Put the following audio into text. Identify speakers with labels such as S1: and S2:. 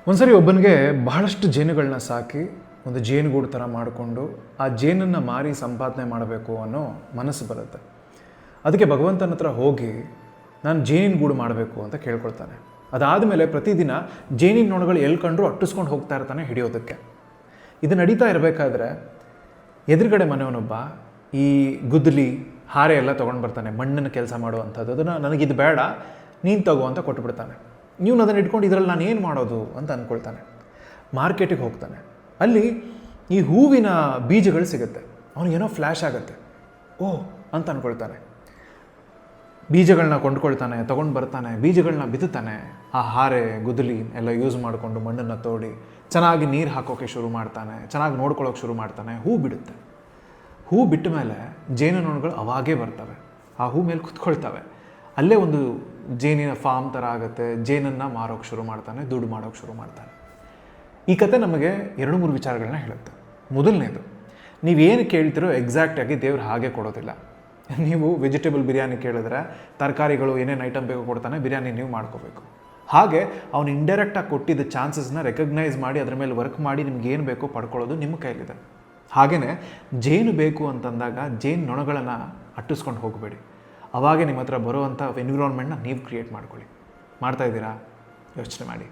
S1: ಒಂದ್ಸರಿ ಒಬ್ಬನಿಗೆ ಬಹಳಷ್ಟು ಜೇನುಗಳನ್ನ ಸಾಕಿ ಒಂದು ಜೇನುಗೂಡು ಥರ ಮಾಡಿಕೊಂಡು ಆ ಜೇನನ್ನು ಮಾರಿ ಸಂಪಾದನೆ ಮಾಡಬೇಕು ಅನ್ನೋ ಮನಸ್ಸು ಬರುತ್ತೆ. ಅದಕ್ಕೆ ಭಗವಂತನ ಹತ್ರ ಹೋಗಿ ನಾನು ಜೇನಿನ ಗೂಡು ಮಾಡಬೇಕು ಅಂತ ಕೇಳ್ಕೊಳ್ತಾನೆ. ಅದಾದಮೇಲೆ ಪ್ರತಿದಿನ ಜೇನಿನ ನೊಣಗಳು ಎಲ್ಲಿ ಕಂಡ್ರು ಅಟ್ಟಿಸ್ಕೊಂಡು ಹೋಗ್ತಾ ಇರ್ತಾನೆ ಹಿಡಿಯೋದಕ್ಕೆ. ಇದು ನಡೀತಾ ಇರಬೇಕಾದ್ರೆ ಎದುರುಗಡೆ ಮನೆಯವನೊಬ್ಬ ಈ ಗುದ್ದಲಿ ಹಾರೆ ಎಲ್ಲ ತೊಗೊಂಡು ಬರ್ತಾನೆ, ಮಣ್ಣನ್ನು ಕೆಲಸ ಮಾಡುವಂಥದ್ದು. ಅದನ್ನು ನನಗಿದು ಬೇಡ, ನೀನು ತಗೋ ಅಂತ ಕೊಟ್ಟುಬಿಡ್ತಾನೆ. ನೀವು ಅದನ್ನು ಇಟ್ಕೊಂಡು ಇದರಲ್ಲಿ ನಾನು ಏನು ಮಾಡೋದು ಅಂತ ಅಂದ್ಕೊಳ್ತಾನೆ. ಮಾರ್ಕೆಟಿಗೆ ಹೋಗ್ತಾನೆ. ಅಲ್ಲಿ ಈ ಹೂವಿನ ಬೀಜಗಳು ಸಿಗುತ್ತೆ. ಅವನಿಗೇನೋ ಫ್ಲ್ಯಾಶ್ ಆಗುತ್ತೆ. ಓಹ್ ಅಂತ ಅಂದ್ಕೊಳ್ತಾನೆ. ಬೀಜಗಳನ್ನ ಕೊಂಡ್ಕೊಳ್ತಾನೆ, ತೊಗೊಂಡು ಬರ್ತಾನೆ, ಬೀಜಗಳನ್ನ ಬಿತ್ತುತ್ತಾನೆ. ಆ ಹಾರೆ ಗುದ್ದಲಿ ಎಲ್ಲ ಯೂಸ್ ಮಾಡಿಕೊಂಡು ಮಣ್ಣನ್ನು ತೋಡಿ ಚೆನ್ನಾಗಿ ನೀರು ಹಾಕೋಕ್ಕೆ ಶುರು ಮಾಡ್ತಾನೆ, ಚೆನ್ನಾಗಿ ನೋಡ್ಕೊಳ್ಳೋಕೆ ಶುರು ಮಾಡ್ತಾನೆ. ಹೂ ಬಿಡುತ್ತೆ. ಹೂ ಬಿಟ್ಟ ಮೇಲೆ ಜೇನುನೊಣಗಳು ಅವಾಗೇ ಬರ್ತವೆ, ಆ ಹೂ ಮೇಲೆ ಕುತ್ಕೊಳ್ತವೆ. ಅಲ್ಲೇ ಒಂದು ಜೇನಿನ ಫಾರ್ಮ್ ಥರ ಆಗುತ್ತೆ. ಜೇನನ್ನು ಮಾರೋಕ್ಕೆ ಶುರು ಮಾಡ್ತಾನೆ, ದುಡ್ಡು ಮಾಡೋಕ್ಕೆ ಶುರು ಮಾಡ್ತಾನೆ. ಈ ಕತೆ ನಮಗೆ 2-3 ವಿಚಾರಗಳನ್ನ ಹೇಳುತ್ತೆ. ಮೊದಲನೇದು, ನೀವೇನು ಕೇಳ್ತಿರೋ ಎಕ್ಸಾಕ್ಟಾಗಿ ದೇವ್ರು ಹಾಗೆ ಕೊಡೋದಿಲ್ಲ. ನೀವು ವೆಜಿಟೇಬಲ್ ಬಿರಿಯಾನಿ ಕೇಳಿದ್ರೆ ತರಕಾರಿಗಳು ಏನೇನು ಐಟಮ್ ಬೇಕೋ ಕೊಡ್ತಾನೆ, ಬಿರಿಯಾನಿ ನೀವು ಮಾಡ್ಕೋಬೇಕು. ಹಾಗೆ ಅವನು ಇಂಡೈರೆಕ್ಟಾಗಿ ಕೊಟ್ಟಿದ್ದ ಚಾನ್ಸಸ್ನ ರೆಕಗ್ನೈಸ್ ಮಾಡಿ ಅದರ ಮೇಲೆ ವರ್ಕ್ ಮಾಡಿ ನಿಮ್ಗೆ ಏನು ಬೇಕೋ ಪಡ್ಕೊಳ್ಳೋದು ನಿಮ್ಮ ಕೈಲಿದೆ. ಹಾಗೆಯೇ ಜೇನು ಬೇಕು ಅಂತಂದಾಗ ಜೇನು ನೊಣಗಳನ್ನು ಅಟ್ಟಿಸ್ಕೊಂಡು ಹೋಗಬೇಡಿ. ಅವಾಗೆ ನಿಮ್ಮ ಹತ್ರ ಬರುವಂಥ ಎನ್ವಿರಾನ್ಮೆಂಟ್ನ ನೀವು ಕ್ರಿಯೇಟ್ ಮಾಡ್ಕೊಳ್ಳಿ. ಮಾಡ್ತಾಯಿದ್ದೀರಾ? ಯೋಚನೆ ಮಾಡಿ.